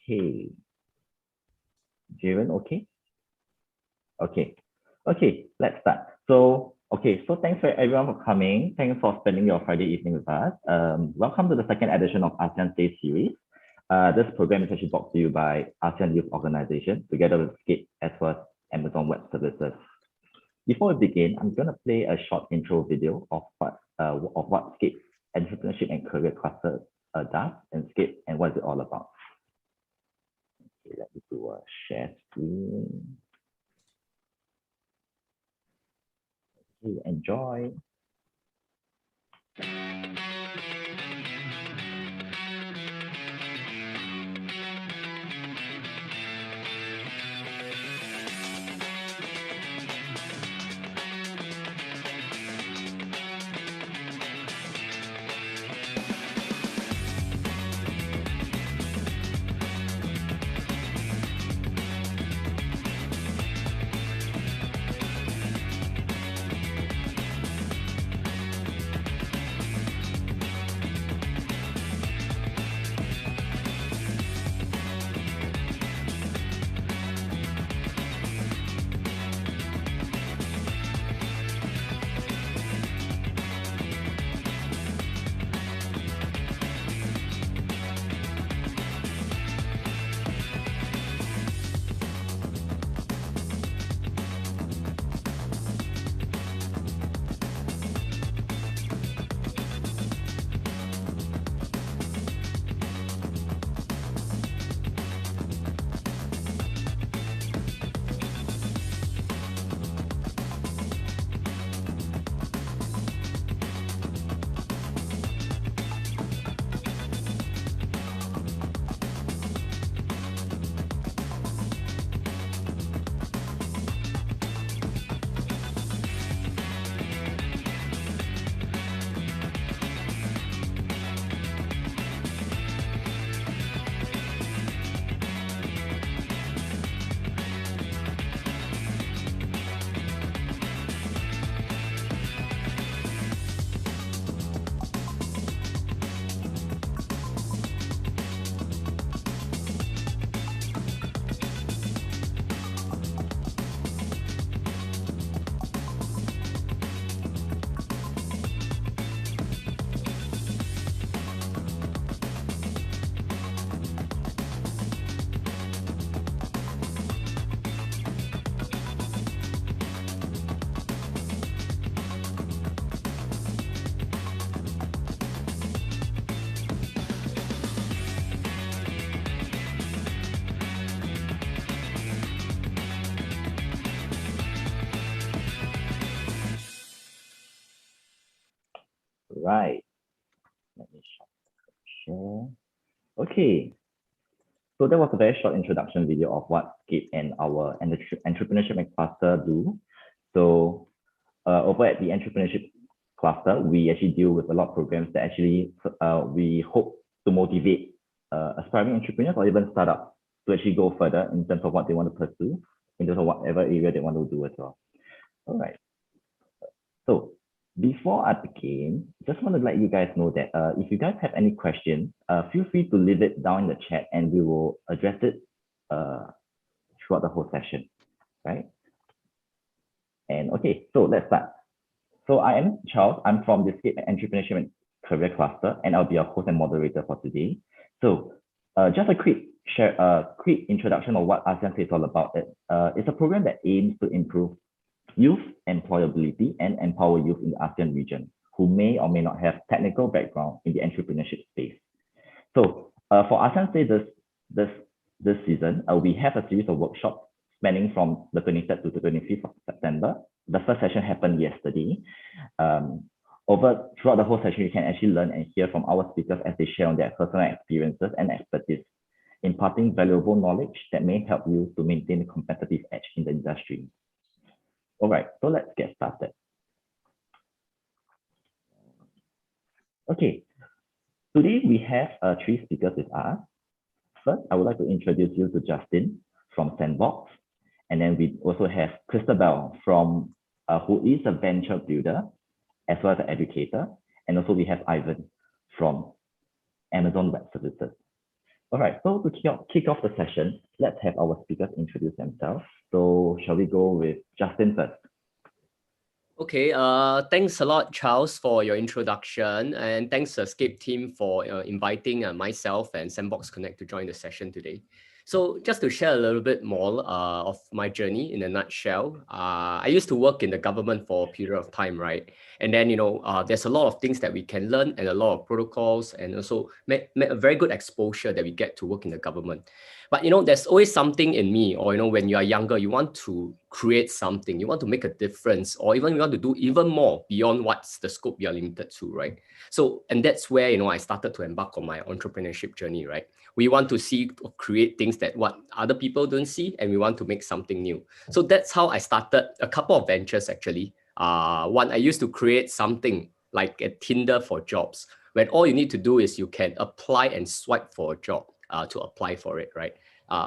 Okay. Jaren, okay? Okay, let's start. So thanks for everyone for coming. Thanks for spending your Friday evening with us. Welcome to the second edition of ASEAN Stay series. This program is actually brought to you by ASEAN Youth Organization together with Skate as well as Amazon Web Services. Before we begin, I'm going to play a short intro video of what Skate Entrepreneurship and Career Cluster does and Skate and what is it all about. Okay, let me do a share screen. Okay, enjoy. Right. Let me share. Okay. So that was a very short introduction video of what Skate and our Entrepreneurship and Cluster do. So over at the Entrepreneurship Cluster, we actually deal with a lot of programs that actually we hope to motivate aspiring entrepreneurs or even startups to actually go further in terms of what they want to pursue, in terms of whatever area they want to do as well. All right. So before I begin, just want to let you guys know that if you guys have any questions, feel free to leave it down in the chat and we will address it throughout the whole session, right? And okay, so let's start. So I am Charles. I'm from the Skate Entrepreneurship and Career Cluster, and I'll be your host and moderator for today. So just a quick introduction of what ASEAN is all about. It's a program that aims to improve youth employability and empower youth in the ASEAN region who may or may not have technical background in the entrepreneurship space. So for ASEAN Stay this season, we have a series of workshops spanning from the 23rd to the 25th of September. The first session happened yesterday. Throughout the whole session, you can actually learn and hear from our speakers as they share on their personal experiences and expertise, imparting valuable knowledge that may help you to maintain a competitive edge in the industry. All right, so let's get started. Okay, today we have 3 speakers with us. First, I would like to introduce you to Justin from Sandbox, and then we also have Christabel from who is a venture builder as well as an educator, and also we have Ivan from Amazon Web Services. All right, so to kick off the session, let's have our speakers introduce themselves. So shall we go with Justin first? Okay, thanks a lot, Charles, for your introduction, and thanks Rcmp team for inviting myself and Sandbox Connect to join the session today. So just to share a little bit more of my journey in a nutshell, I used to work in the government for a period of time, right? And then, there's a lot of things that we can learn and a lot of protocols and also a very good exposure that we get to work in the government. But, there's always something in me, or, when you are younger, you want to create something, you want to make a difference, or even you want to do even more beyond what's the scope you're limited to, right? So, and that's where, I started to embark on my entrepreneurship journey, right? We want to see or create things that what other people don't see, and we want to make something new. So that's how I started a couple of ventures, actually. One, I used to create something like a Tinder for jobs, when all you need to do is you can apply and swipe for a job to apply for it, right?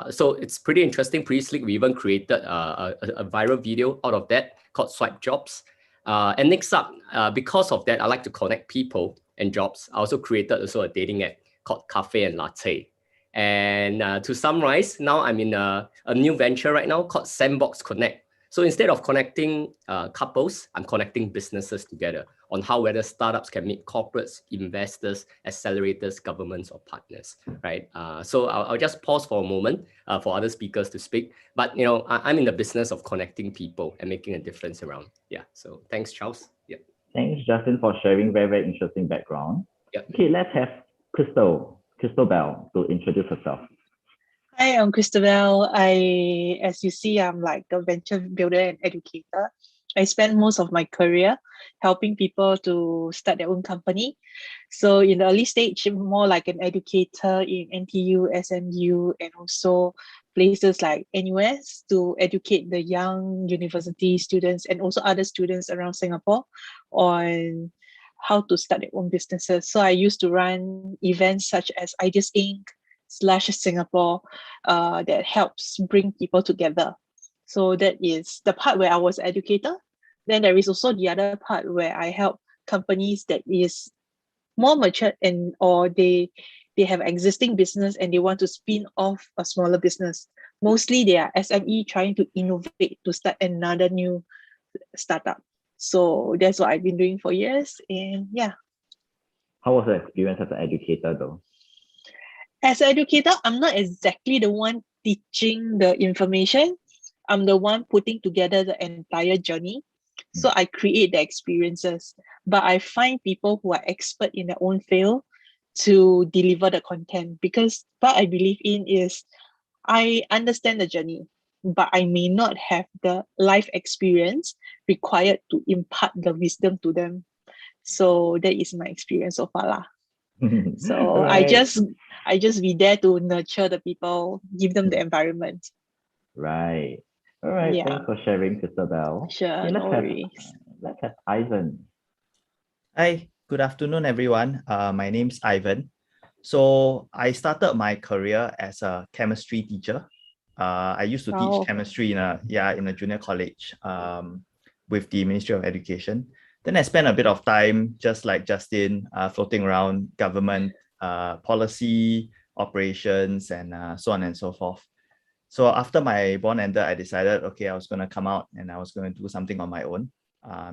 So it's pretty interesting, pretty slick. We even created a viral video out of that called Swipe Jobs. And next up, because of that, I like to connect people and jobs. I also created a dating app called Cafe and Latte. And to summarize, now I'm in a new venture right now called Sandbox Connect. So instead of connecting couples, I'm connecting businesses together on how whether startups can meet corporates, investors, accelerators, governments, or partners, right? So I'll just pause for a moment for other speakers to speak. But I'm in the business of connecting people and making a difference around. Yeah. So thanks, Charles. Yeah. Thanks, Justin, for sharing very, very interesting background. Yeah. Okay, let's have Crystal Bell to introduce herself. Hi, I'm Christabel. As you see, I'm like a venture builder and educator. I spent most of my career helping people to start their own company. So in the early stage, more like an educator in NTU, SMU, and also places like NUS to educate the young university students and also other students around Singapore on how to start their own businesses. So I used to run events such as Ideas Inc. /Singapore that helps bring people together. So that is the part where I was an educator. Then there is also the other part where I help companies that is more mature or they have existing business and they want to spin off a smaller business. Mostly they are SME trying to innovate to start another new startup. So that's what I've been doing for years. And yeah. How was the experience as an educator though? As an educator, I'm not exactly the one teaching the information. I'm the one putting together the entire journey. So I create the experiences, but I find people who are expert in their own field to deliver the content, because what I believe in is I understand the journey, but I may not have the life experience required to impart the wisdom to them. So that is my experience so far lah. So right. I just be there to nurture the people, give them the environment. Right. All right. Yeah. Thanks for sharing, Christabel. Sure. Okay, No worries. let's have Ivan. Hi, good afternoon, everyone. My name's Ivan. So I started my career as a chemistry teacher. I used to teach chemistry in a junior college with the Ministry of Education. Then I spent a bit of time, just like Justin, floating around government policy, operations, and so on and so forth. So after my bond ended, I decided, okay, I was going to come out and I was going to do something on my own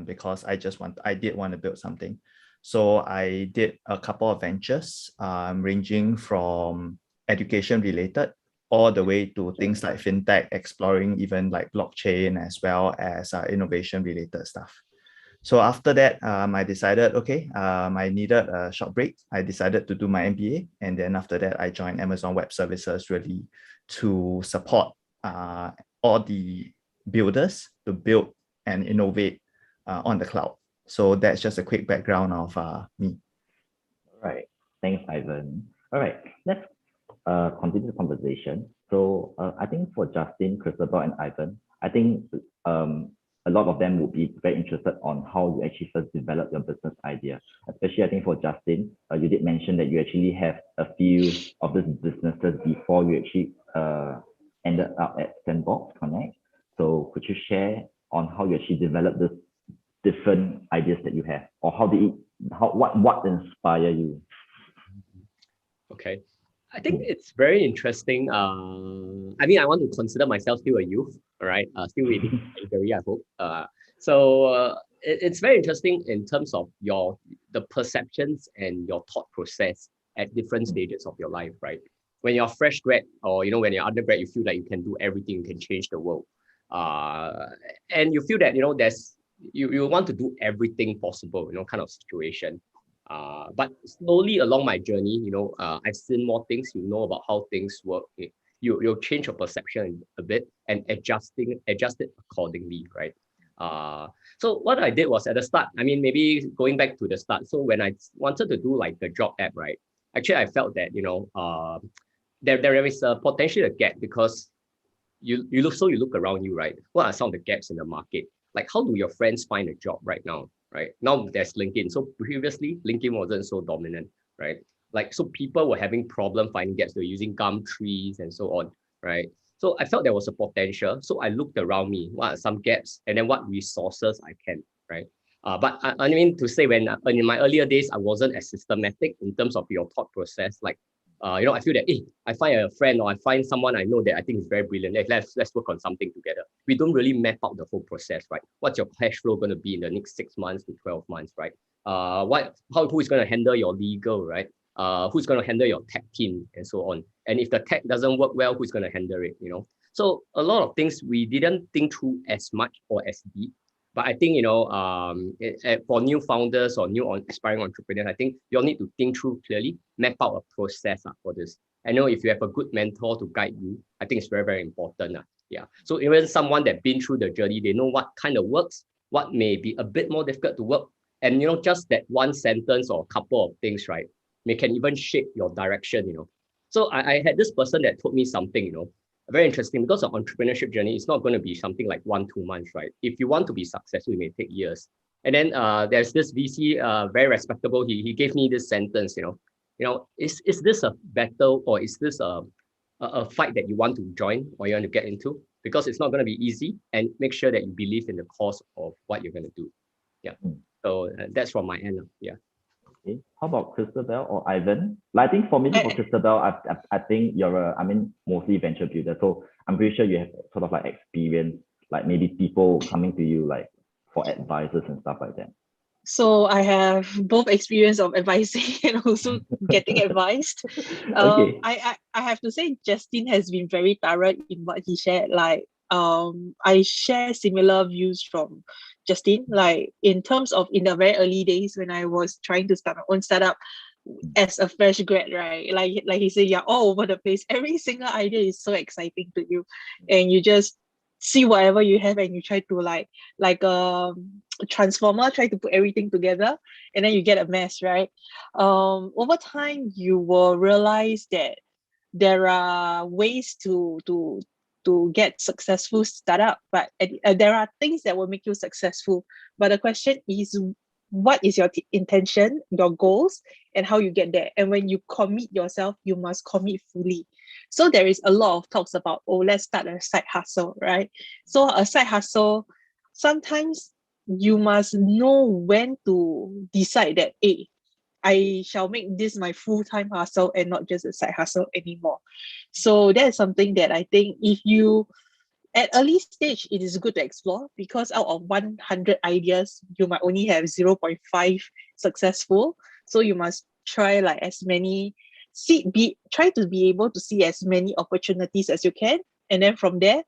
because I did want to build something. So I did a couple of ventures ranging from education related all the way to things like fintech, exploring even like blockchain as well as innovation related stuff. So after that, I decided, okay, I needed a short break. I decided to do my MBA. And then after that, I joined Amazon Web Services really to support all the builders to build and innovate on the cloud. So that's just a quick background of me. All right. Thanks, Ivan. All right. Let's continue the conversation. So I think for Justin, Christabel, and Ivan, I think a lot of them would be very interested on how you actually first develop your business idea. Especially, I think for Justin, you did mention that you actually have a few of these businesses before you actually ended up at Sandbox Connect. So could you share on how you actually developed this different ideas that you have, or what inspire you? Okay. I think it's very interesting. I mean, I want to consider myself still a youth, all right? Still waiting for career, I hope. It's very interesting in terms of the perceptions and your thought process at different stages of your life, right? When you're a fresh grad or when you're undergrad, you feel like you can do everything, you can change the world. And you feel that you want to do everything possible, kind of situation. But slowly along my journey, I've seen more things, about how things work. You'll change your perception a bit and adjust it accordingly, right? So what I did was at the start, I mean, maybe going back to the start. So when I wanted to do like the job app, right? Actually, I felt that, there is a potential gap because you look around you, right? What are some of the gaps in the market? Like, how do your friends find a job right now? Right now, there's LinkedIn. So previously, LinkedIn wasn't so dominant, right? Like, so people were having problem finding jobs. They're using Gumtrees and so on, right? So I felt there was a potential. So I looked around me, what are some gaps, and then what resources I can, right? But I mean to say, when in my earlier days, I wasn't as systematic in terms of your thought process. Like, I feel that, I find a friend or I find someone I know that I think is very brilliant. Let's work on something together. We don't really map out the whole process, right? What's your cash flow going to be in the next 6 months to 12 months, right? Who is going to handle your legal, right? Who's going to handle your tech team and so on. And if the tech doesn't work well, who's going to handle it, So a lot of things we didn't think through as much or as deep. But I think, for new founders or new aspiring entrepreneurs, I think you'll need to think through clearly, map out a process for this. I know if you have a good mentor to guide you, I think it's very, very important. Yeah. So even someone that's been through the journey, they know what kind of works, what may be a bit more difficult to work. And, just that one sentence or a couple of things, right, can even shape your direction, So I had this person that told me something, very interesting, because the entrepreneurship journey is not going to be something like 1-2 months, right? If you want to be successful, it may take years. And then there's this VC, very respectable. He gave me this sentence, is this a battle, or is this a fight that you want to join or you want to get into? Because it's not going to be easy, and make sure that you believe in the cause of what you're going to do. Yeah. So that's from my end. Yeah. Okay. How about Christabel or Ivan? Like, I think for me, for Christabel, I think you're mostly venture builder. So I'm pretty sure you have sort of like experience, like maybe people coming to you like for advices and stuff like that. So I have both experience of advising and also getting advised. Okay. I have to say Justin has been very thorough in what he shared. Like, I share similar views from Justin. Like, in terms of in the very early days when I was trying to start my own startup as a fresh grad, right? Like he said, you're all over the place. Every single idea is so exciting to you, and you just see whatever you have and you try to like a transformer, try to put everything together, and then you get a mess, right? Over time you will realize that there are ways to get successful startup, but there are things that will make you successful. But the question is, what is your intention, your goals, and how you get there? And when you commit yourself, you must commit fully. So there is a lot of talks about, let's start a side hustle, right? So a side hustle, sometimes you must know when to decide that, I shall make this my full-time hustle and not just a side hustle anymore. So that is something that I think if you, at early stage, it is good to explore, because out of 100 ideas, you might only have 0.5 successful. So you must try like as many, try to be able to see as many opportunities as you can. And then from there,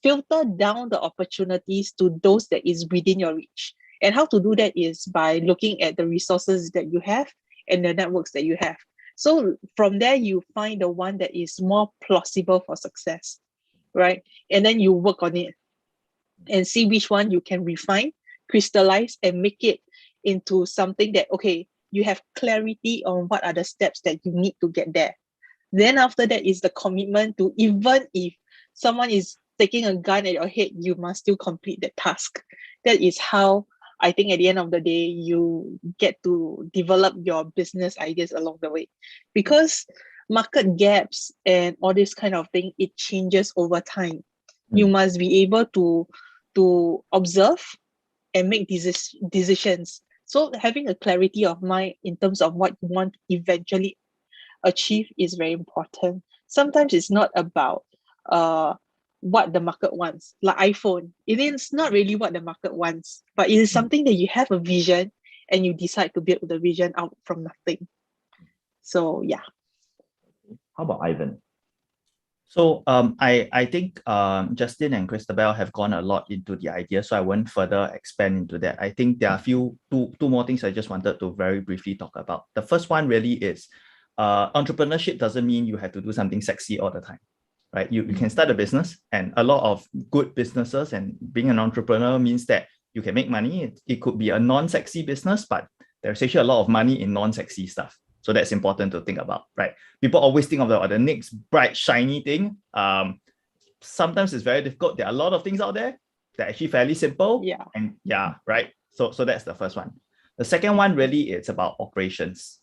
filter down the opportunities to those that is within your reach. And how to do that is by looking at the resources that you have and the networks that you have. So from there, you find the one that is more plausible for success, right? And then you work on it and see which one you can refine, crystallize, and make it into something that, okay, you have clarity on what are the steps that you need to get there. Then after that is the commitment to, even if someone is taking a gun at your head, you must still complete the task. That is how I think at the end of the day, you get to develop your business ideas along the way. Because market gaps and all this kind of thing, it changes over time. You must be able to observe and make decisions. So having a clarity of mind in terms of what you want to eventually achieve is very important. Sometimes it's not about what the market wants, like iPhone. It is not really what the market wants, but it is something that you have a vision and you decide to build the vision out from nothing. So yeah. How about Ivan? So I think Justin and Christabel have gone a lot into the idea, so I won't further expand into that. I think there are two more things I just wanted to very briefly talk about. The first one really is entrepreneurship doesn't mean you have to do something sexy all the time, right? You can start a business, and a lot of good businesses, and being an entrepreneur means that you can make money. It could be a non-sexy business, but there's actually a lot of money in non-sexy stuff. So that's important to think about, right? People always think of the next bright, shiny thing. Sometimes it's very difficult. There are a lot of things out there that are actually fairly simple. Yeah. And yeah, right. So that's the first one. The second one really is about operations.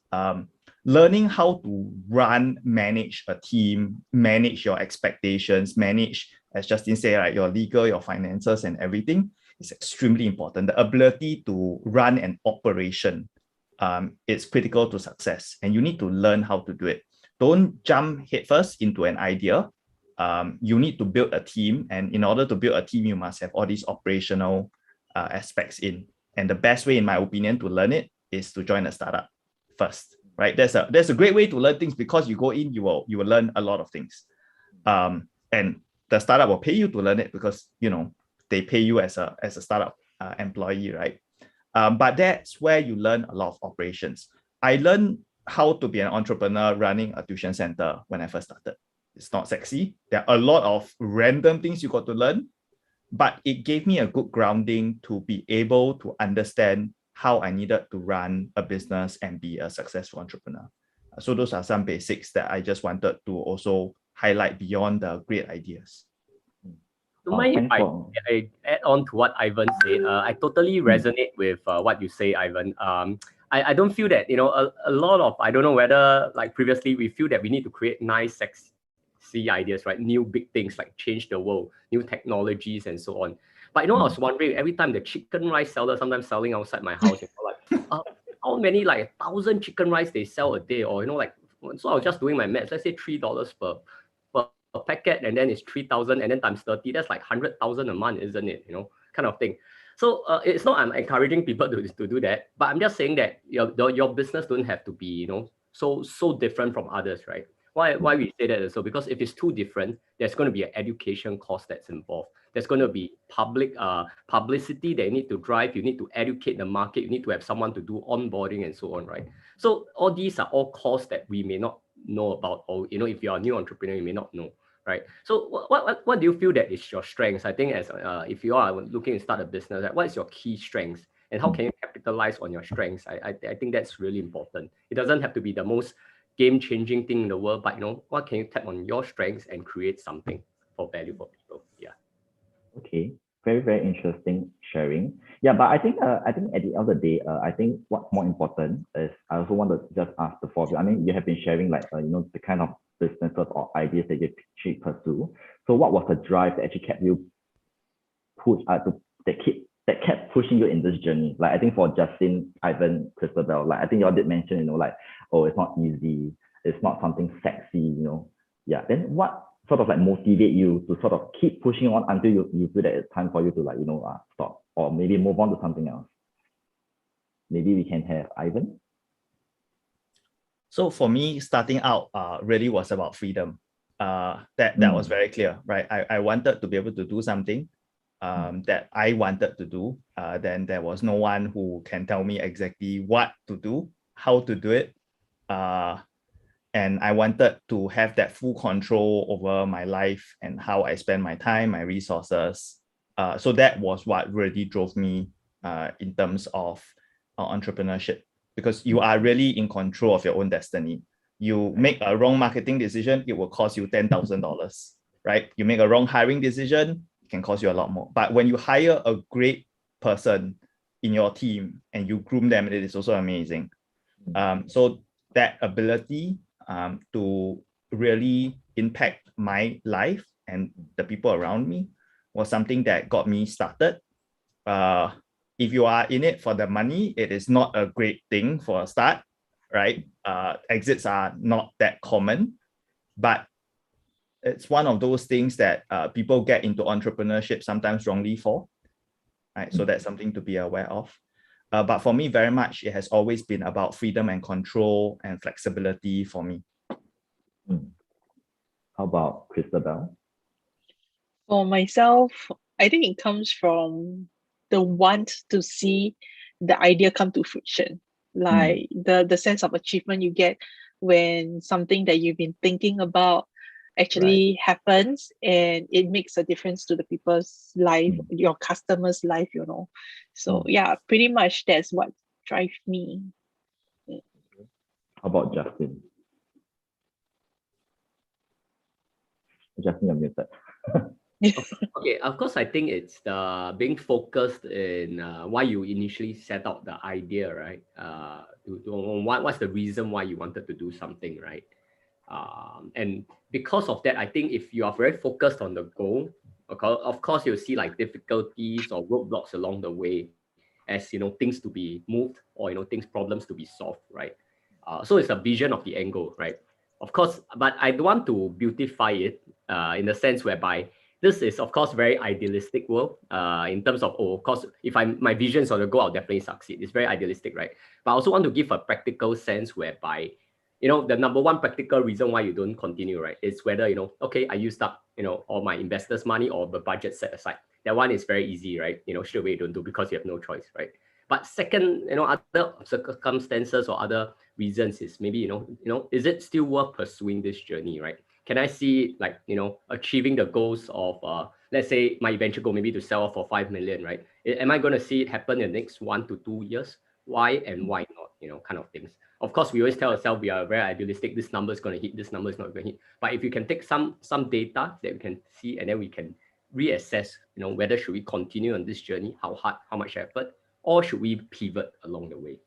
Learning how to manage a team, manage your expectations, manage, as Justin said, right, your legal, your finances, and everything is extremely important. The ability to run an operation it's critical to success, and you need to learn how to do it. Don't jump headfirst into an idea. You need to build a team, and in order to build a team, you must have all these operational aspects in. And the best way, in my opinion, to learn it is to join a startup first, right? That's a great way to learn things, because you go in, you will learn a lot of things, and the startup will pay you to learn it, because they pay you as a startup employee, right? But that's where you learn a lot of operations. I learned how to be an entrepreneur running a tuition center when I first started. It's not sexy. There are a lot of random things you got to learn, but it gave me a good grounding to be able to understand how I needed to run a business and be a successful entrepreneur. So those are some basics that I just wanted to also highlight beyond the great ideas. Do you mind if I add on to what Ivan said? I totally resonate with what you say, Ivan. I don't feel that, a lot of, I don't know whether like previously we feel that we need to create nice, sexy ideas, right? New big things like change the world, new technologies and so on. But I was wondering, every time the chicken rice seller sometimes selling outside my house, how many like 1,000 chicken rice they sell a day, or so I was just doing my maths. Let's say $3 per packet, and then it's 3,000, and then times 30, that's like 100,000 a month, isn't it? Kind of thing. So it's not I'm encouraging people to do that, but I'm just saying that your business don't have to be so different from others, right? Why we say that also? Because if it's too different, there's going to be an education cost that's involved. There's going to be publicity that you need to drive. You need to educate the market. You need to have someone to do onboarding and so on, right? So all these are all costs that we may not know about, or if you're a new entrepreneur, you may not know. Right. So what do you feel that is your strengths? I think as if you are looking to start a business, right, what is your key strengths, and how can you capitalize on your strengths? I think that's really important. It doesn't have to be the most game-changing thing in the world, but what can you tap on your strengths and create something for value for people? Yeah. Okay. Very, very interesting sharing. Yeah, but I think at the end of the day, I think what's more important is I also want to just ask the four of you. I mean, you have been sharing like the kind of businesses or ideas that you actually pursue. So what was the drive that actually kept you that kept pushing you in this journey? Like I think for Justin, Ivan, Christabel, like I think y'all did mention, like, oh, it's not easy, it's not something sexy, Yeah. Then what sort of like motivate you to sort of keep pushing on until you feel that it's time for you to like, stop or maybe move on to something else? Maybe we can have Ivan. So for me, starting out really was about freedom. That was very clear, right? I wanted to be able to do something that I wanted to do. Then there was no one who can tell me exactly what to do, how to do it. And I wanted to have that full control over my life and how I spend my time, my resources. So that was what really drove me in terms of entrepreneurship, because you are really in control of your own destiny. You make a wrong marketing decision, it will cost you $10,000, right? You make a wrong hiring decision, it can cost you a lot more. But when you hire a great person in your team and you groom them, it is also amazing. So that ability to really impact my life and the people around me was something that got me started. If you are in it for the money, it is not a great thing for a start, right? Exits are not that common, but it's one of those things that people get into entrepreneurship sometimes wrongly for, right? So that's something to be aware of. But for me, very much, it has always been about freedom and control and flexibility for me. How about Christabel? For myself, I think it comes from the want to see the idea come to fruition, like the sense of achievement you get when something that you've been thinking about actually happens, and it makes a difference to the people's life, your customers' life, you know. So yeah, pretty much that's what drives me. How about Justin? Justin, you're muted. Okay, of course, I think it's the being focused in why you initially set out the idea, right? What's the reason why you wanted to do something, right? And because of that, I think if you are very focused on the goal, of course, you'll see like difficulties or roadblocks along the way, as things to be moved, or problems to be solved, right? So it's a vision of the end goal, right? Of course, but I don't want to beautify it in the sense whereby this is, of course, very idealistic world in terms of, of course, if my visions on the goal, I'll definitely succeed. It's very idealistic, right? But I also want to give a practical sense whereby, the number one practical reason why you don't continue, right, is whether, okay, I used up, all my investors' money or the budget set aside. That one is very easy, right? Straight away you don't do because you have no choice, right? But second, other circumstances or other reasons is maybe, is it still worth pursuing this journey, right? Can I see like, achieving the goals of, let's say my eventual goal maybe to sell off for 5 million, right? Am I going to see it happen in the next 1 to 2 years? Why and why not, kind of things. Of course, we always tell ourselves we are very idealistic. This number is going to hit, this number is not going to hit. But if you can take some data that we can see, and then we can reassess, whether should we continue on this journey, how hard, how much effort, or should we pivot along the way?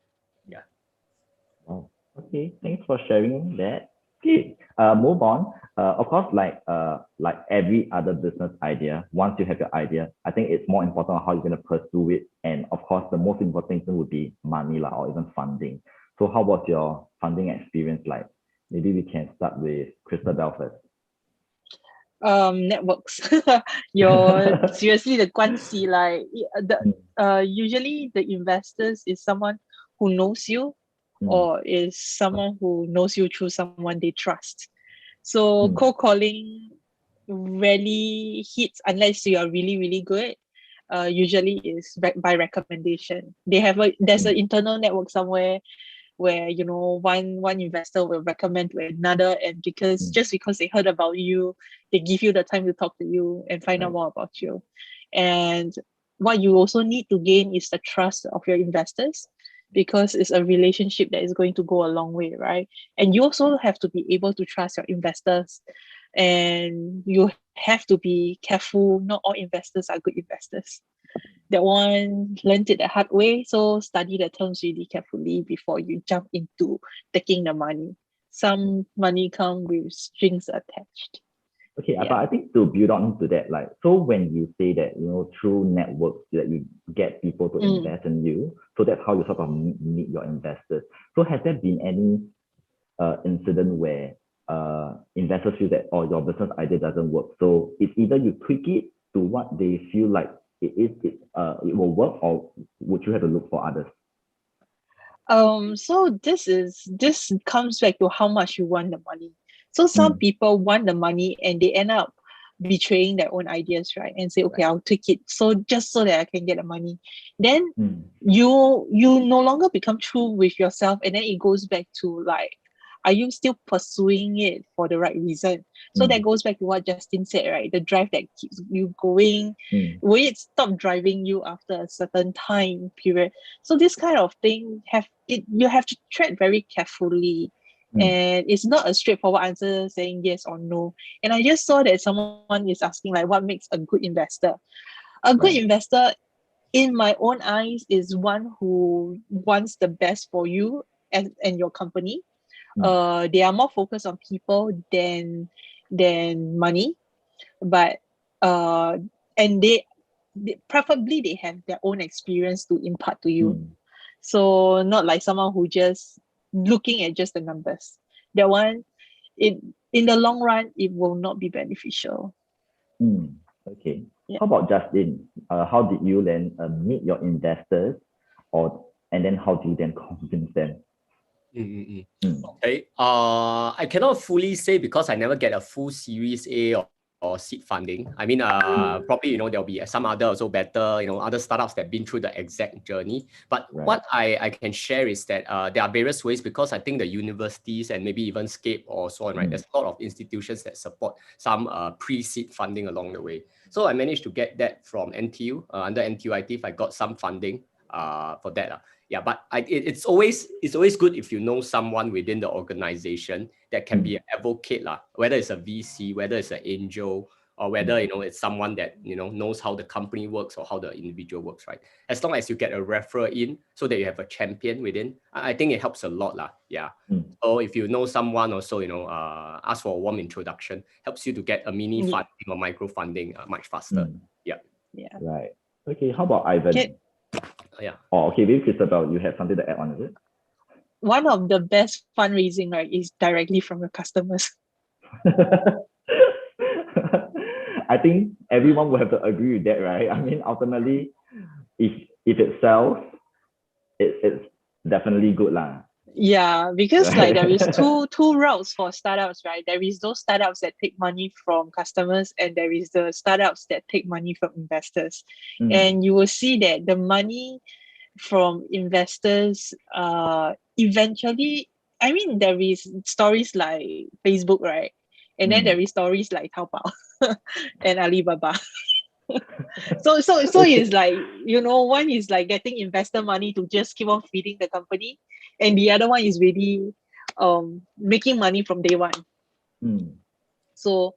Yeah. Oh, okay. Thanks for sharing that. Okay, move on. Of course, like every other business idea, once you have your idea, I think it's more important on how you're going to pursue it. And of course, the most important thing would be money or even funding. So how was your funding experience like? Maybe we can start with Christabel first. Networks. Your seriously the 关系, like usually the investors is someone who knows you, or is someone who knows you through someone they trust. So cold calling rarely hits unless you are really, really good. Usually is by recommendation. There's an internal network somewhere where one investor will recommend to another, and just because they heard about you, they give you the time to talk to you and find out more about you. And what you also need to gain is the trust of your investors, because it's a relationship that is going to go a long way, right? And you also have to be able to trust your investors, and you have to be careful. Not all investors are good investors. That one learned it the hard way. So study the terms really carefully before you jump into taking the money. Some money come with strings attached. Okay, but I think to build on to that, like, so when you say that, through networks that you get people to invest in you, so that's how you sort of meet your investors. So has there been any incident where investors feel that, your business idea doesn't work? So it's either you tweak it to what they feel like it will work, or would you have to look for others? So this comes back to how much you want the money. So some people want the money and they end up betraying their own ideas, right? And say, okay, I'll take it just so that I can get the money. Then you no longer become true with yourself, and then it goes back to like, are you still pursuing it for the right reason? So that goes back to what Justin said, right? The drive that keeps you going. Will it stop driving you after a certain time period? So this kind of thing you have to tread very carefully. And it's not a straightforward answer saying yes or no. And I just saw that someone is asking like, what makes a good investor? A good investor, in my own eyes, is one who wants the best for you and your company. They are more focused on people than money, but and they preferably they have their own experience to impart to you. So not like someone who just looking at just the numbers. That one, in the long run, it will not be beneficial. Okay. Yeah. How about Justin? How did you then meet your investors, and then how do you then convince them? Okay. I cannot fully say because I never get a full Series A or seed funding. I mean, probably, there'll be some other also better, other startups that have been through the exact journey. But what I can share is that there are various ways, because I think the universities and maybe even Scape or so on, right? There's a lot of institutions that support some pre-seed funding along the way. So I managed to get that from NTU, under NTUIT, I got some funding for that. Yeah, but it's always good if you know someone within the organization that can be an advocate, whether it's a VC, whether it's an angel, or whether it's someone that knows how the company works or how the individual works, right? As long as you get a referral in, so that you have a champion within, I think it helps a lot, yeah. So if you know someone also, ask for a warm introduction, helps you to get a mini funding or micro funding much faster. Yeah. Right. Okay. How about Ivan? Yeah. Oh, okay. Maybe Christabel, you have something to add on, is it? One of the best fundraising, right, is directly from your customers. I think everyone will have to agree with that, right? I mean, ultimately, if it sells, it's definitely good, lah. Yeah, because Right. like there is two routes for startups, right? There is those startups that take money from customers, and there is the startups that take money from investors. And you will see that the money from investors eventually, I mean, there is stories like Facebook, right? And then there is stories like Taobao and Alibaba. So it's like, one is like getting investor money to just keep on feeding the company, and the other one is really making money from day one. So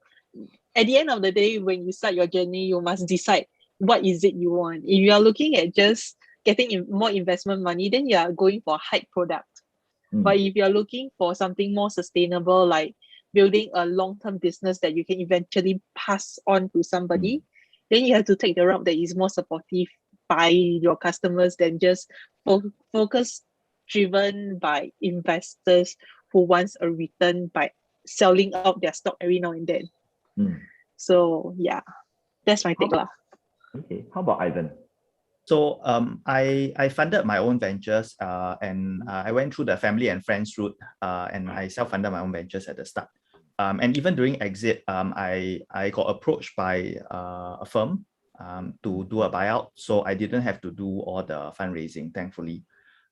at the end of the day, when you start your journey, you must decide what is it you want. If you are looking at just getting more investment money, then you are going for a hype product. But if you're looking for something more sustainable, like building a long-term business that you can eventually pass on to somebody, then you have to take the route that is more supportive by your customers than just focus driven by investors who wants a return by selling out their stock every now and then. So yeah, that's my take. Okay, how about Ivan? So I funded my own ventures and I went through the family and friends route and I self-funded my own ventures at the start. And even during exit, I got approached by a firm to do a buyout. So I didn't have to do all the fundraising, thankfully.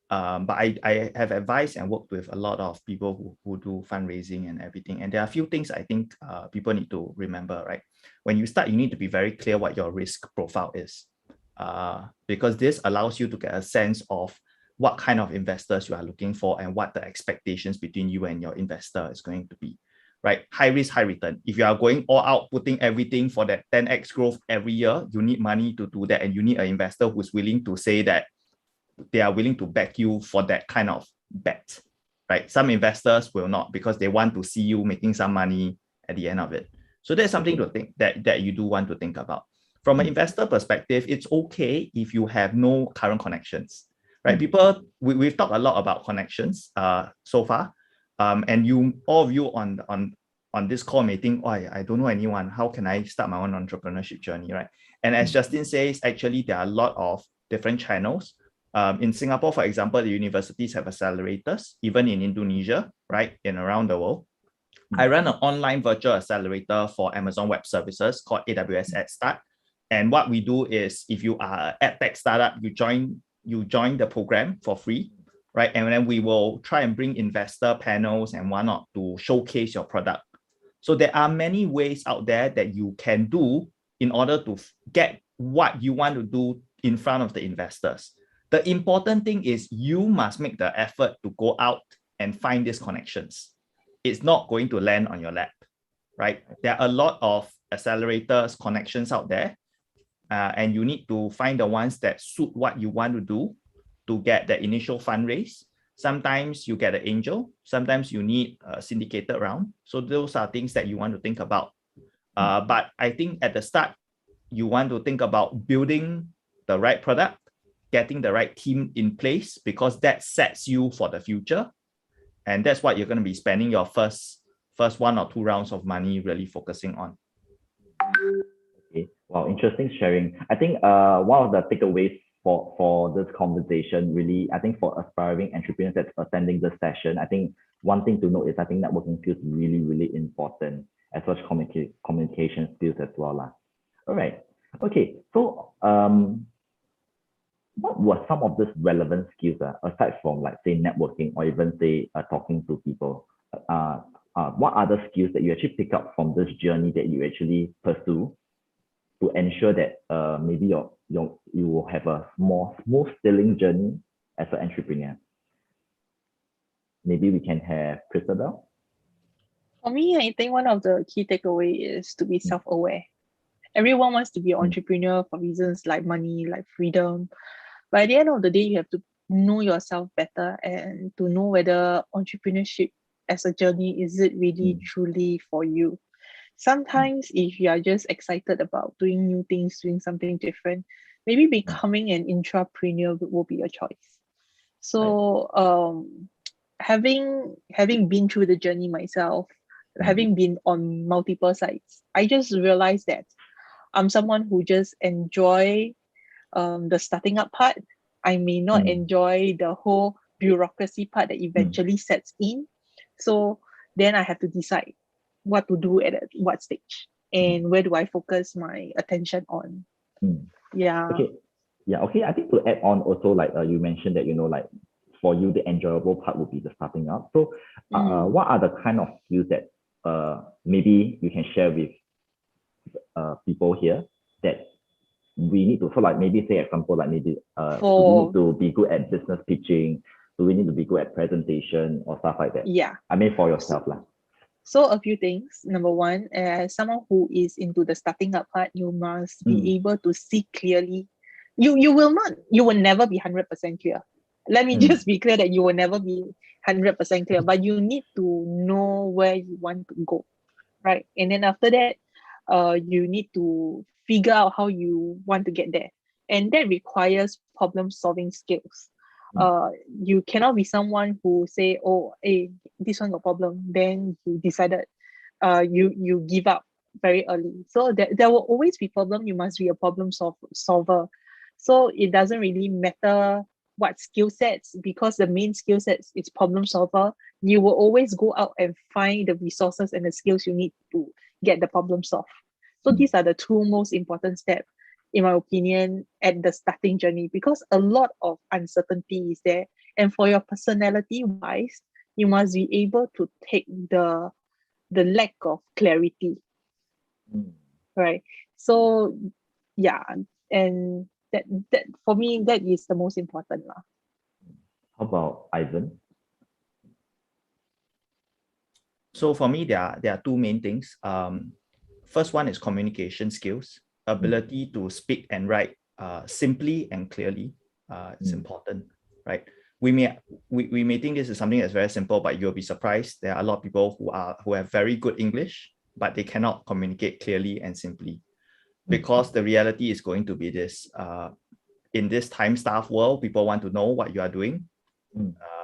But I have advised and worked with a lot of people who do fundraising and everything. And there are a few things I think people need to remember, right? When you start, you need to be very clear what your risk profile is. Because this allows you to get a sense of what kind of investors you are looking for and what the expectations between you and your investor is going to be, right? High risk, high return. If you are going all out, putting everything for that 10x growth every year, you need money to do that. And you need an investor who's willing to say that they are willing to back you for that kind of bet, right? Some investors will not because they want to see you making some money at the end of it. So that's something to think that you do want to think about. From an investor perspective, it's okay if you have no current connections, right? People, we've talked a lot about connections so far, and all of you on this call may think, oh, I don't know anyone. How can I start my own entrepreneurship journey, right? And as Justin says, actually, there are a lot of different channels. In Singapore, for example, the universities have accelerators, even in Indonesia, right, and around the world. I run an online virtual accelerator for Amazon Web Services called AWS AdStart. And what we do is, if you are an edtech startup, you join the program for free, right? And then we will try and bring investor panels and whatnot to showcase your product. So there are many ways out there that you can do in order to get what you want to do in front of the investors. The important thing is you must make the effort to go out and find these connections. It's not going to land on your lap, right? There are a lot of accelerators, connections out there, and you need to find the ones that suit what you want to do to get the initial fundraise. Sometimes you get an angel, sometimes you need a syndicated round. So those are things that you want to think about. But I think at the start, you want to think about building the right product, getting the right team in place, because that sets you for the future. And that's what you're going to be spending your first 1 or 2 rounds of money really focusing on. Okay. Wow, interesting sharing. I think one of the takeaways for this conversation, really, I think for aspiring entrepreneurs that's attending this session, I think one thing to note is I think networking skills really, really important, as well as communication skills as well. All right. Okay. So what were some of these relevant skills aside from like say networking or even say talking to people? What other skills that you actually pick up from this journey that you actually pursue to ensure that maybe you will have a more smooth sailing journey as an entrepreneur? Maybe we can have Christabel. For me, I think one of the key takeaway is to be self-aware. Everyone wants to be an entrepreneur for reasons like money, like freedom. But at the end of the day, you have to know yourself better and to know whether entrepreneurship as a journey, is it really truly for you? Sometimes if you are just excited about doing new things, doing something different, maybe becoming an intrapreneur will be a choice. So having been through the journey myself, having been on multiple sites, I just realized that I'm someone who just enjoy the starting up part. I may not enjoy the whole bureaucracy part that eventually sets in. So then I have to decide what to do at what stage and where do I focus my attention on. Yeah. Okay. Yeah. Okay. I think to add on also, like you mentioned that, like for you, the enjoyable part would be the starting up. So what are the kind of skills that maybe you can share with people here that we need to, so like maybe say example, like maybe do we need to be good at business pitching? Do we need to be good at presentation or stuff like that? Yeah. I mean, for yourself. So a few things. Number one, as someone who is into the starting up part, you must be able to see clearly. You will never be 100% clear. Let me just be clear that you will never be 100% clear, but you need to know where you want to go, right? And then after that, you need to figure out how you want to get there. And that requires problem solving skills. You cannot be someone who say, oh, hey, this one got problem, then you decided you give up very early. So there will always be problem. You must be a problem solver. So it doesn't really matter what skill sets, because the main skill sets is problem solver. You will always go out and find the resources and the skills you need to get the problem solved. So these are the two most important steps, in my opinion, at the starting journey, because a lot of uncertainty is there. And for your personality wise, you must be able to take the lack of clarity. Right. So yeah, and that for me, that is the most important. How about Ivan? So for me, there are two main things. First one is communication skills, ability to speak and write simply and clearly. It's important, right? We may think this is something that's very simple, but you'll be surprised. There are a lot of people who have very good English, but they cannot communicate clearly and simply, because the reality is going to be this. In this time-starved world, people want to know what you are doing,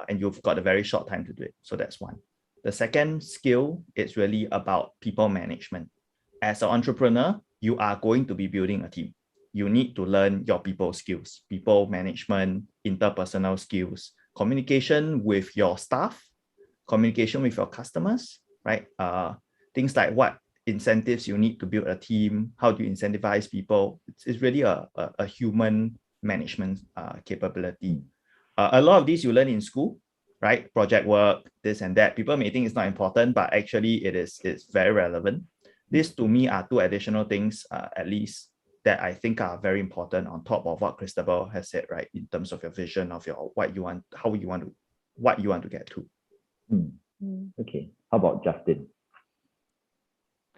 and you've got a very short time to do it. So that's one. The second skill is really about people management. As an entrepreneur, you are going to be building a team. You need to learn your people skills, people management, interpersonal skills, communication with your staff, communication with your customers, right? Things like what incentives you need to build a team, how do you incentivize people. It's really a human management capability. A lot of these you learn in school, right? Project work, this and that. People may think it's not important, but actually it's very relevant. These to me are two additional things, at least, that I think are very important on top of what Christabel has said, right? In terms of your vision of what you want to get to. Okay. How about Justin?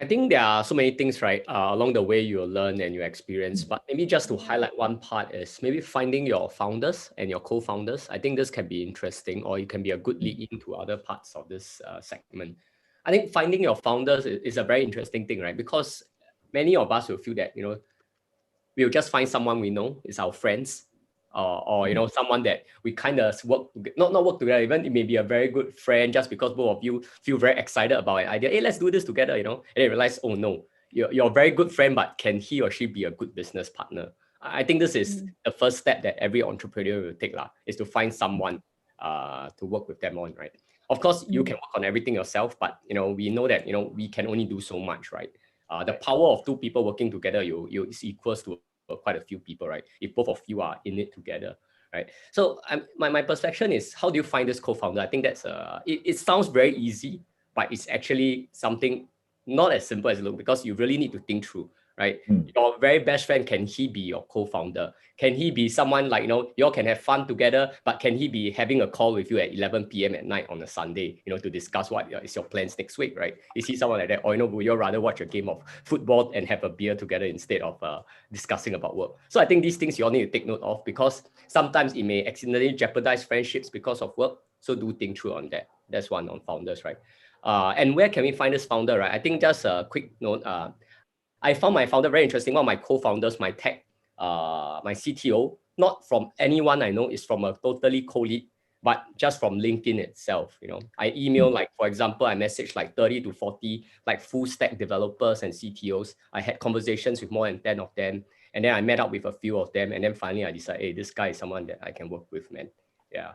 I think there are so many things, right, along the way you'll learn and you experience, but maybe just to highlight one part is maybe finding your founders and your co-founders. I think this can be interesting, or it can be a good lead into other parts of this segment. I think finding your founders is a very interesting thing, right? Because many of us will feel that, we'll just find someone we know, is our friends, or you know, someone that we kind of not work together, even it may be a very good friend, just because both of you feel very excited about an idea. Hey, let's do this together, you know, and then realize, oh no, you're a very good friend, but can he or she be a good business partner? I think this is the first step that every entrepreneur will take, is to find someone to work with them on, right? Of course, you can work on everything yourself, but you know, we know that, you know, we can only do so much, right? The power of two people working together, is equals to quite a few people, right? If both of you are in it together, right? So my perception is, how do you find this co-founder? I think that's it sounds very easy, but it's actually something not as simple as it looks, because you really need to think through, right? Your very best friend, can he be your co-founder? Can he be someone like, you know, you all can have fun together, but can he be having a call with you at 11 p.m. at night on a Sunday, you know, to discuss what is your plans next week, right? Is he someone like that? Or, you know, would you rather watch a game of football and have a beer together instead of discussing about work? So I think these things you all need to take note of, because sometimes it may accidentally jeopardize friendships because of work. So do think through on that. That's one on founders, right? And where can we find this founder, right? I think just a quick note. I found my founder very interesting. One of my co-founders, my CTO, not from anyone I know, is from a totally colleague, but just from LinkedIn itself. You know, I email, like, for example, I messaged like 30 to 40 like full stack developers and CTOs. I had conversations with more than 10 of them, and then I met up with a few of them, and then finally I decided, hey, this guy is someone that I can work with, man. Yeah.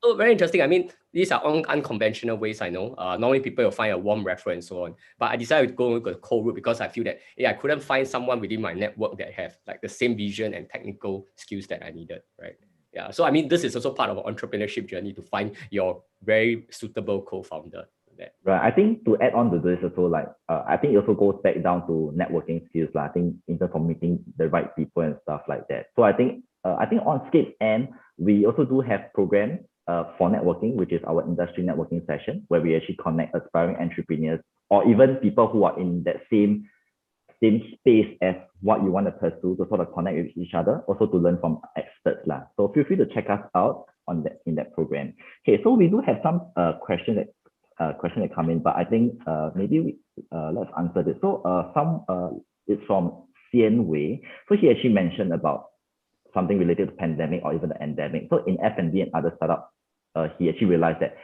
So very interesting. I mean, these are unconventional ways, I know. Normally people will find a warm referral and so on. But I decided to go with a cold route, because I feel that, I couldn't find someone within my network that have like the same vision and technical skills that I needed, right? Yeah. So I mean, this is also part of an entrepreneurship journey, to find your very suitable co-founder. Right. I think to add on to this also, like, I think it also goes back down to networking skills. I think in terms of meeting the right people and stuff like that. So I think on Skip end, we also do have programs for networking, which is our industry networking session, where we actually connect aspiring entrepreneurs or even people who are in that same space as what you want to pursue, to sort of connect with each other, also to learn from experts. So feel free to check us out on that in that program. Okay, so we do have some questions that come in, but I think maybe let's answer this. So it's from Xian Wei. So he actually mentioned about something related to pandemic or even the endemic. So in F&B and other startups, he actually realized that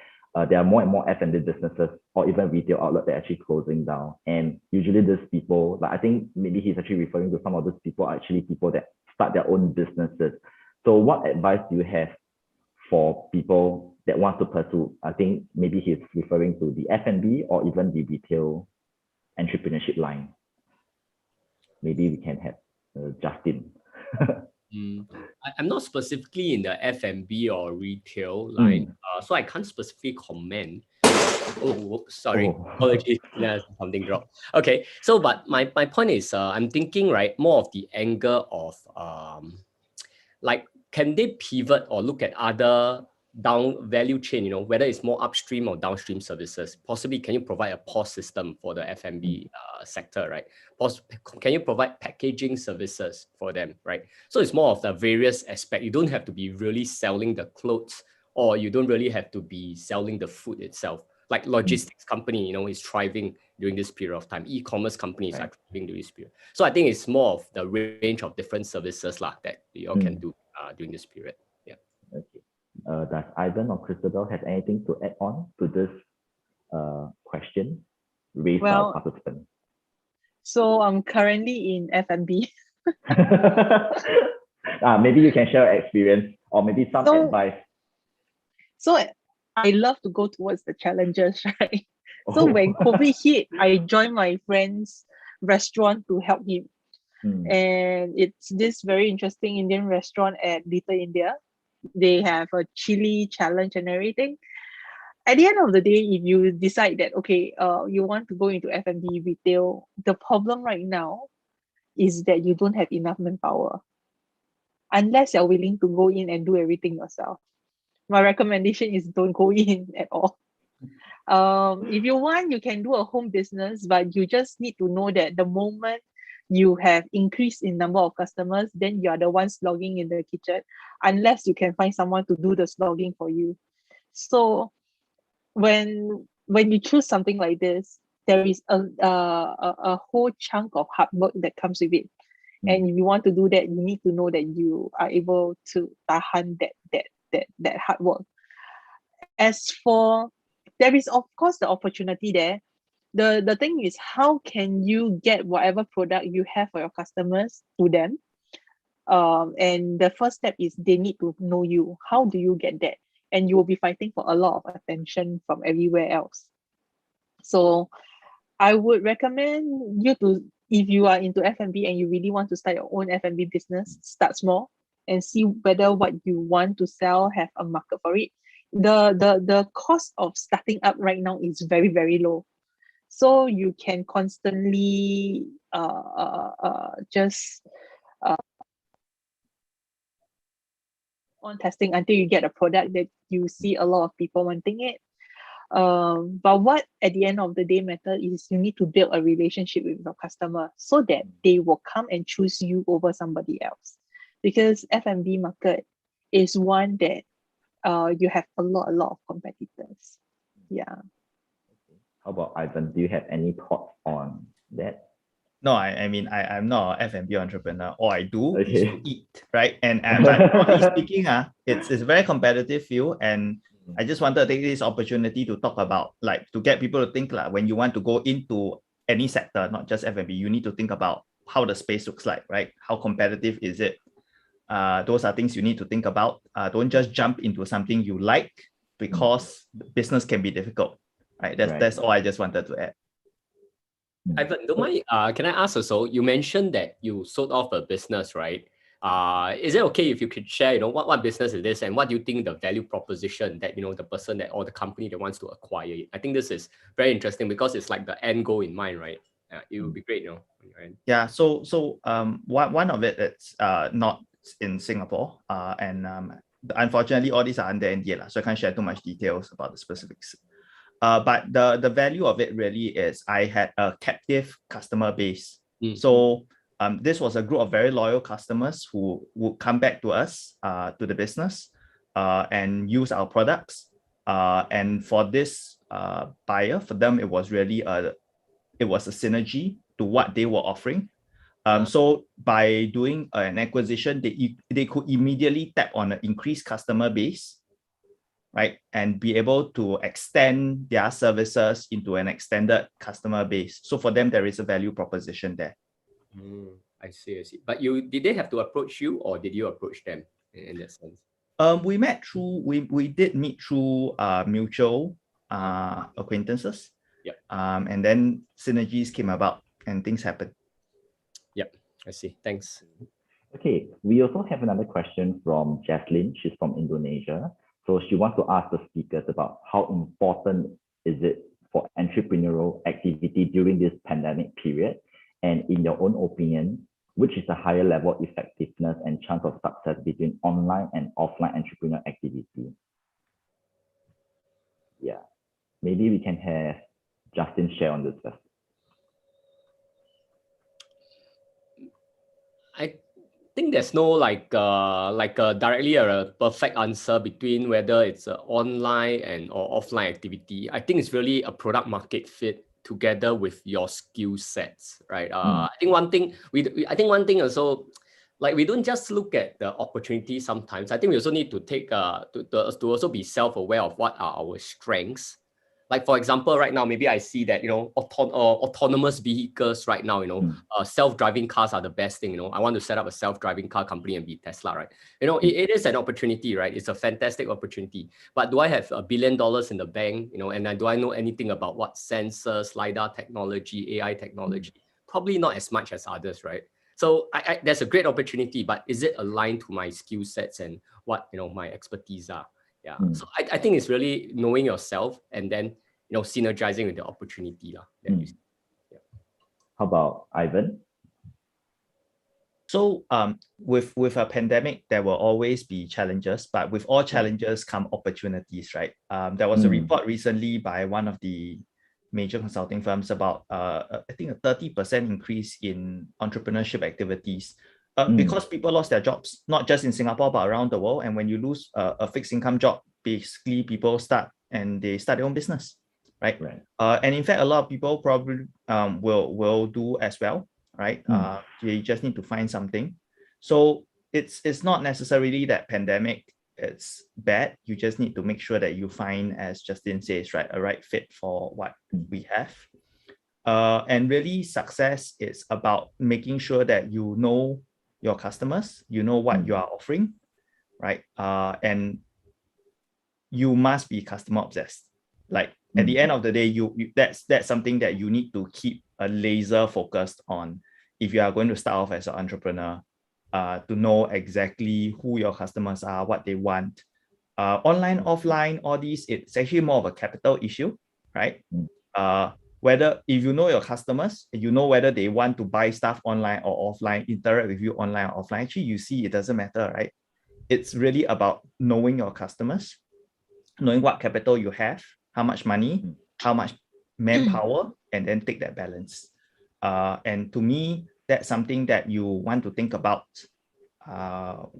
there are more and more F&B businesses or even retail outlets that are actually closing down. And usually these people, like, I think maybe he's actually referring to some of those people are actually people that start their own businesses. So what advice do you have for people that want to pursue? I think maybe he's referring to the F&B or even the retail entrepreneurship line. Maybe we can have Justin. I'm not specifically in the F&B or retail line, so I can't specifically comment. Oh, sorry. Apologies. Something dropped. Okay. So, but my point is, I'm thinking, right, more of the angle of like, can they pivot or look at other down value chain, you know, whether it's more upstream or downstream services? Possibly, can you provide a POS system for the F&B sector, right? Can you provide packaging services for them, right? So it's more of the various aspects. You don't have to be really selling the clothes, or you don't really have to be selling the food itself. Like logistics company, you know, is thriving during this period of time. E-commerce companies are thriving during this period. So I think it's more of the range of different services that you all can do during this period. Yeah. Okay. Does Ivan or Christabel have anything to add on to this question raised by our participant? So I'm currently in F&B. Maybe you can share your experience or maybe some advice. So I love to go towards the challenges, right? So when COVID hit, I joined my friend's restaurant to help him. And it's this very interesting Indian restaurant at Little India. They have a chili challenge and everything. At the end of the day, if you decide that, okay, you want to go into F&B retail, the problem right now is that you don't have enough manpower. Unless you're willing to go in and do everything yourself. My recommendation is don't go in at all. If you want, you can do a home business, but you just need to know that the moment you have increased in number of customers, then you are the one slogging in the kitchen, unless you can find someone to do the slogging for you. So when you choose something like this, there is a whole chunk of hard work that comes with it. And if you want to do that, you need to know that you are able to tahan that hard work. As for, there is of course the opportunity there. The thing is, how can you get whatever product you have for your customers to them? And the first step is they need to know you. How do you get that? And you will be fighting for a lot of attention from everywhere else. So I would recommend you to, if you are into F&B and you really want to start your own F&B business, start small and see whether what you want to sell have a market for it. The cost of starting up right now is very, very low. So you can constantly just on testing until you get a product that you see a lot of people wanting it. But what at the end of the day matter is you need to build a relationship with your customer so that they will come and choose you over somebody else. Because F&B market is one that you have a lot of competitors. Yeah. How about Ivan? Do you have any thoughts on that? No, I mean, I'm not an F&B entrepreneur. All I do is Okay. to eat, right? But broadly speaking, it's a very competitive field, and I just wanted to take this opportunity to talk about, like, to get people to think, like, when you want to go into any sector, not just F&B, you need to think about how the space looks like, right? How competitive is it? Those are things you need to think about. Don't just jump into something you like, because business can be difficult, right? That's all I just wanted to add. Ivan, don't mind, can I ask also, you mentioned that you sold off a business, right? Is it okay if you could share, what business is this and what do you think the value proposition that, the person that or the company that wants to acquire it? I think this is very interesting because it's like the end goal in mind, right? It would be great, Right? Yeah, so one of it is not in Singapore, and unfortunately all these are under NDA, so I can't share too much details about the specifics. But the value of it really is I had a captive customer base. So this was a group of very loyal customers who would come back to us, to the business, and use our products. And for this buyer, for them, it was really a synergy to what they were offering. So by doing an acquisition, they could immediately tap on an increased customer base, right? And be able to extend their services into an extended customer base. So for them, there is a value proposition there. I see. But did they have to approach you or did you approach them in that sense? We did meet through mutual acquaintances. Yep. And then synergies came about and things happened. Yep, I see. Thanks. Okay, we also have another question from Jaslyn. She's from Indonesia. So she wants to ask the speakers about how important is it for entrepreneurial activity during this pandemic period? And in your own opinion, which is the higher level of effectiveness and chance of success between online and offline entrepreneurial activity? Yeah, maybe we can have Justin share on this first. I think there's no directly a perfect answer between whether it's an online and or offline activity. I think it's really a product market fit together with your skill sets, right? I think one thing also, like, we don't just look at the opportunity sometimes. I think we also need to take to also be self-aware of what are our strengths. Like, for example, right now, maybe I see that, autonomous vehicles right now, self-driving cars are the best thing, I want to set up a self-driving car company and be Tesla, right? It is an opportunity, right? It's a fantastic opportunity. But do I have $1 billion in the bank, and do I know anything about what sensors, LiDAR technology, AI technology? Probably not as much as others, right? So there's a great opportunity, but is it aligned to my skill sets and what, my expertise are? Yeah. So I think it's really knowing yourself and then, synergizing with the opportunity. How about Ivan? So with a pandemic, there will always be challenges, but with all challenges come opportunities, right? There was a report recently by one of the major consulting firms about, I think, a 30% increase in entrepreneurship activities. Because people lost their jobs, not just in Singapore, but around the world. And when you lose a fixed income job, basically people start their own business, right? And in fact, a lot of people probably will do as well. right? You just need to find something. So it's not necessarily that pandemic it's bad. You just need to make sure that you find, as Justin says, right, a right fit for what we have. And really, success is about making sure that you know your customers, you know what you are offering, right? And you must be customer obsessed. Like at the end of the day, that's something that you need to keep a laser focused on if you are going to start off as an entrepreneur, to know exactly who your customers are, what they want. Online, offline, all these, it's actually more of a capital issue, right? Whether if you know your customers, you know whether they want to buy stuff online or offline, interact with you online or offline, actually you see it doesn't matter, right? It's really about knowing your customers, knowing what capital you have, how much money, how much manpower, and then take that balance. And to me, that's something that you want to think about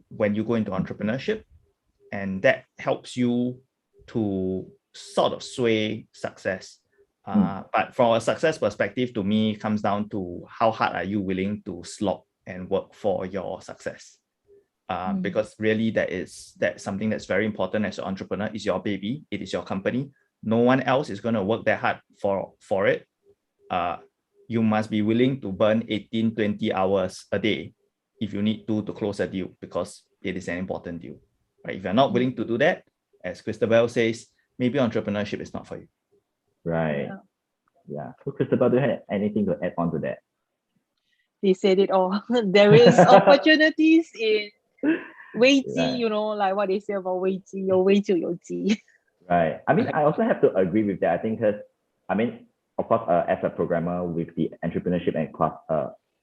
when you go into entrepreneurship, and that helps you to sort of sway success. But from a success perspective, to me, it comes down to how hard are you willing to slog and work for your success. Because really that's something that's very important as an entrepreneur. It's your baby, it is your company. No one else is going to work that hard for it. You must be willing to burn 18, 20 hours a day if you need to close a deal, because it is an important deal. Right? If you're not willing to do that, as Christabel says, maybe entrepreneurship is not for you. Right. Yeah. So Christabel, do you have anything to add on to that? They said it all. There is opportunities in 危机, Right. you know, like what they say about 危机, 有危就有机. Right. I mean, I also have to agree with that. I think because, I mean, of course, as a programmer with the entrepreneurship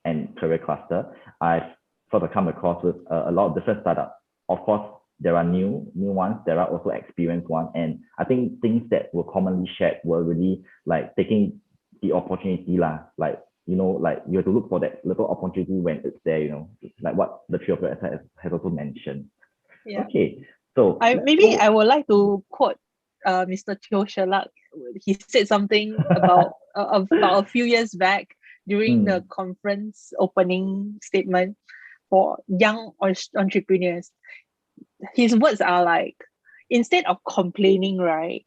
and career cluster, I've sort of come across with a lot of different startups. Of course, there are new ones. There are also experienced ones, and I think things that were commonly shared were really like taking the opportunity lah. Like, you know, like you have to look for that little opportunity when it's there. You know, like what the three of you has also mentioned. Yeah. Okay. So I would like to quote Mr. Teo Sherlock. He said something about a few years back during the conference opening statement for young entrepreneurs. His words are like, instead of complaining, right,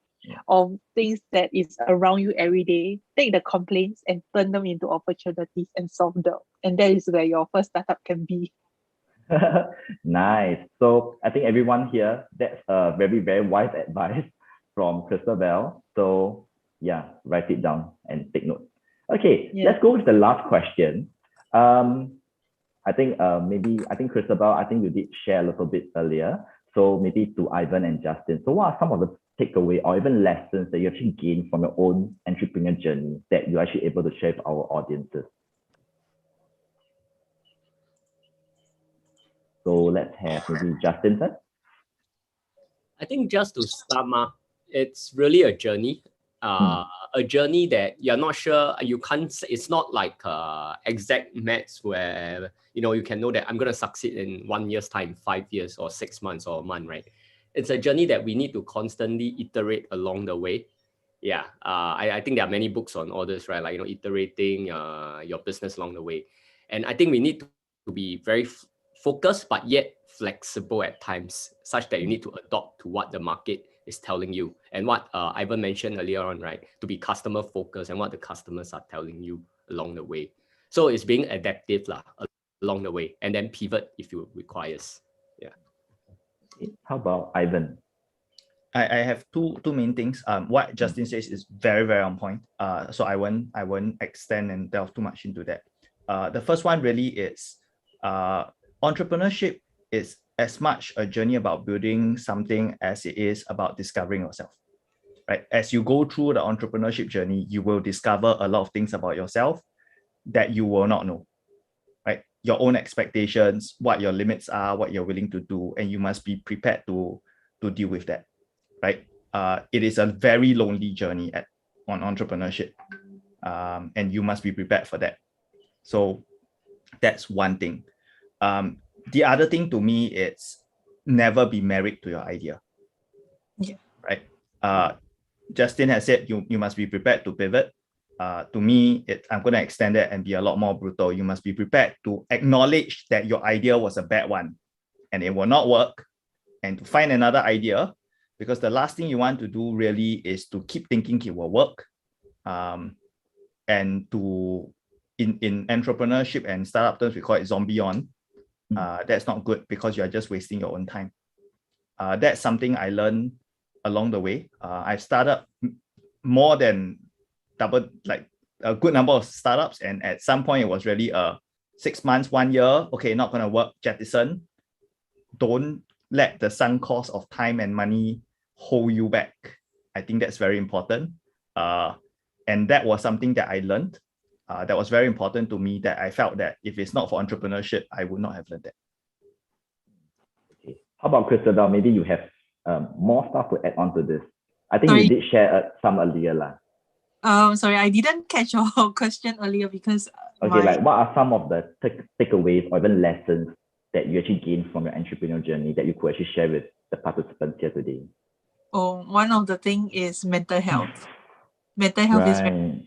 of things that is around you every day, take the complaints and turn them into opportunities and solve them. And that is where your first startup can be. Nice. So I think everyone here, that's a very, very wise advice from Christabel. So yeah, write it down and take note. Okay, let's go with the last question. I think Christabel, I think you did share a little bit earlier. So maybe to Ivan and Justin. So what are some of the takeaway or even lessons that you actually gained from your own entrepreneur journey that you're actually able to share with our audiences? So let's have maybe Justin first. I think just to sum up, it's really a journey. A journey that you're not sure, you can't, it's not like exact maths where, you know, you can know that I'm going to succeed in 1 year's time, 5 years or 6 months or a month, right? It's a journey that we need to constantly iterate along the way. Yeah, I think there are many books on all this, right? Like, you know, iterating your business along the way. And I think we need to be very focused, but yet flexible at times, such that you need to adopt to what the market is telling you, and what Ivan mentioned earlier on, right? To be customer focused and what the customers are telling you along the way. So it's being adaptive along the way, and then pivot if it requires. Yeah. How about Ivan? I have two main things. What Justin says is very, very on point. So I won't extend and delve too much into that. The first one really is entrepreneurship is as much a journey about building something as it is about discovering yourself, right? As you go through the entrepreneurship journey, you will discover a lot of things about yourself that you will not know, right? Your own expectations, what your limits are, what you're willing to do, and you must be prepared to deal with that, right? It is a very lonely journey on entrepreneurship, and you must be prepared for that. So that's one thing. The other thing to me is never be married to your idea. Yeah. Right. Justin has said you must be prepared to pivot. to me, I'm going to extend it and be a lot more brutal. You must be prepared to acknowledge that your idea was a bad one and it will not work, and to find another idea, because the last thing you want to do really is to keep thinking it will work. And to, in entrepreneurship and startup terms, we call it zombie on. That's not good because you're just wasting your own time. That's something I learned along the way. I've started more than double, like a good number of startups, and at some point it was really 6 months, 1 year, okay, not gonna work, jettison. Don't let the sunk cost of time and money hold you back. I think that's very important. And that was something that I learned. That was very important to me, that I felt that if it's not for entrepreneurship, I would not have learned that. Okay. How about Christabel? Maybe you have more stuff to add on to this. I think you did share some earlier. Sorry, I didn't catch your question earlier because okay, like what are some of the takeaways or even lessons that you actually gained from your entrepreneurial journey that you could actually share with the participants here today? Oh, one of the things is mental health. Mental health is very,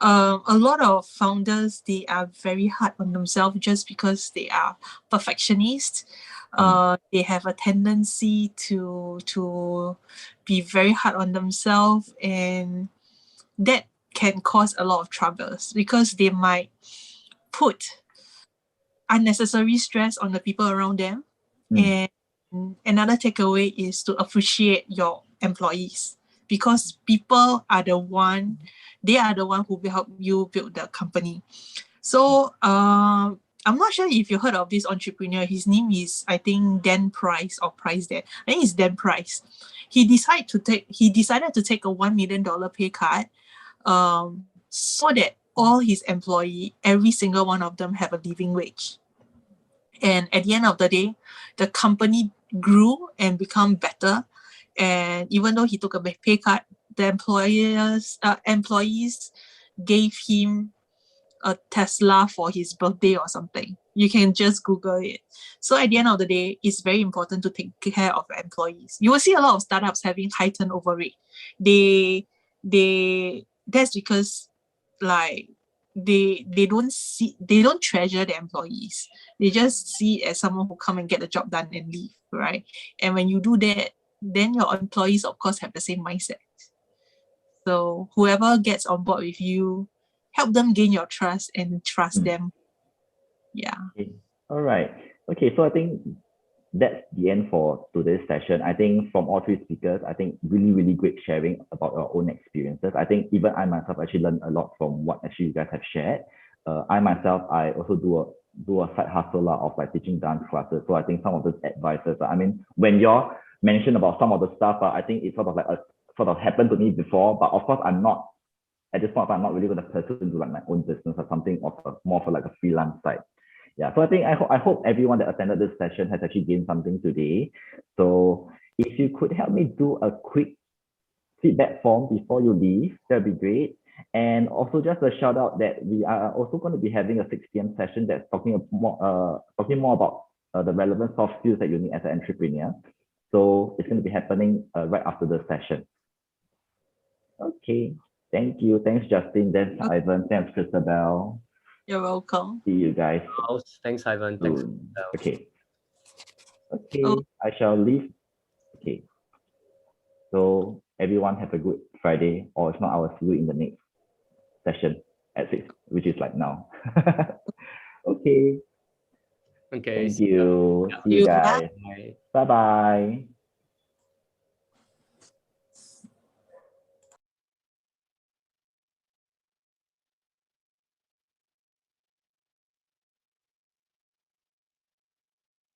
a lot of founders, they are very hard on themselves just because they are perfectionists. They have a tendency to be very hard on themselves, and that can cause a lot of troubles because they might put unnecessary stress on the people around them. And another takeaway is to appreciate your employees, because people are the one who will help you build the company. So I'm not sure if you heard of this entrepreneur. His name is, I think, Dan Price or Price Dan. I think it's Dan Price. He decided to take a $1 million pay cut so that all his employees, every single one of them, have a living wage. And at the end of the day, the company grew and become better. And even though he took a pay cut, the employees gave him a Tesla for his birthday or something. You can just Google it. So at the end of the day, it's very important to take care of your employees. You will see a lot of startups having high turnover rate. That's because like they don't treasure the employees. They just see it as someone who come and get the job done and leave, right? And when you do that, then your employees, of course, have the same mindset. So whoever gets on board with you, help them gain your trust and trust them. Yeah. Okay. All right. Okay, so I think that's the end for today's session. I think from all three speakers, I think really, really great sharing about your own experiences. I think even I myself actually learned a lot from what actually you guys have shared. I myself, I also do a side hustle of like teaching dance classes. So I think some of those advices, I mean, when you're mentioned about some of the stuff, I think it sort of happened to me before, but of course I'm not, at this point, I'm not really going to pursue into like my own business or something more for like a freelance side. Yeah, so I think I hope everyone that attended this session has actually gained something today. So if you could help me do a quick feedback form before you leave, that'd be great. And also just a shout out that we are also going to be having a 6 p.m. session that's talking more about the relevant soft skills that you need as an entrepreneur. So it's going to be happening right after the session. Okay, thank you. Thanks, Justin. Thanks, Ivan. Thanks, Christabel. You're welcome. See you guys. Thanks, Ivan. Thanks. Okay. Okay, I shall leave. Okay. So everyone have a good Friday, or if not, I will see you in the next session at 6, which is like now. Okay. Okay. Thank you. See you guys. Bye-bye.